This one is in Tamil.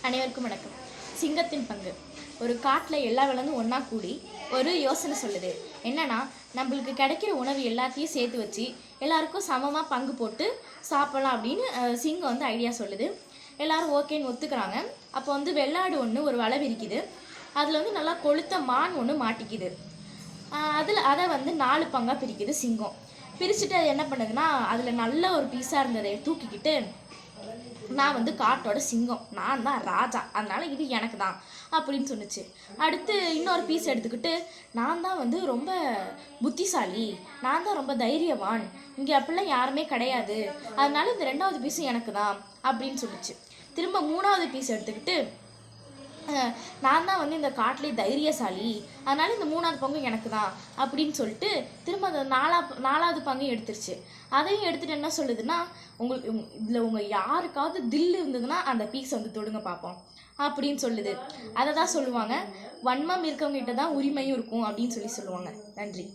அனைவருக்கும் வணக்கம். சிங்கத்தின் பங்கு. ஒரு காட்டில் எல்லா விலங்கும் ஒன்றா கூடி ஒரு யோசனை சொல்லுது. என்னன்னா, நம்மளுக்கு கிடைக்கிற உணவு எல்லாத்தையும் சேர்த்து வச்சு எல்லாருக்கும் சமமாக பங்கு போட்டு சாப்பிடலாம் அப்படின்னு சிங்கம் வந்து ஐடியா சொல்லுது. எல்லாரும் ஓகேன்னு ஒத்துக்கிறாங்க. அப்போ வெள்ளாடு ஒன்று ஒரு வலை விரிக்குது. அதில் நல்லா கொளுத்த மான் ஒன்று மாட்டிக்குது. அதை 4 பங்காக பிரிக்குது சிங்கம். பிரிச்சுட்டு அது என்ன பண்ணுதுன்னா, அதில் நல்ல ஒரு பீஸாக இருந்ததை தூக்கிக்கிட்டு, நான் காட்டோட சிங்கம், நான் தான் ராஜா, அதனால இது எனக்கு தான் அப்படின்னு சொன்னிச்சு. அடுத்து இன்னொரு பீஸ் எடுத்துக்கிட்டு, நான் தான் ரொம்ப புத்திசாலி, நான் தான் ரொம்ப தைரியவான், இங்கே அப்படிலாம் யாருமே கிடையாது, அதனால இந்த 2வது பீஸும் எனக்கு தான் அப்படின்னு சொல்லிச்சு. திரும்ப 3வது பீஸ் எடுத்துக்கிட்டு, நான் தான் இந்த காட்டிலே தைரியசாலி, அதனால இந்த 3வது பங்கும் எனக்கு தான் அப்படின்னு சொல்லிட்டு திரும்ப அந்த 4வது பங்கையும் எடுத்துருச்சு. அதையும் எடுத்துகிட்டு என்ன சொல்லுதுன்னா, உங்களுக்கு இதில் யாருக்காவது தில் இருந்ததுன்னா அந்த பீஸை தொடுங்க பார்ப்போம் அப்படின்னு சொல்லுது. அதை தான் சொல்லுவாங்க, வன்மம் இருக்கவங்ககிட்ட தான் உரிமையும் இருக்கும் அப்படின்னு சொல்லுவாங்க. நன்றி.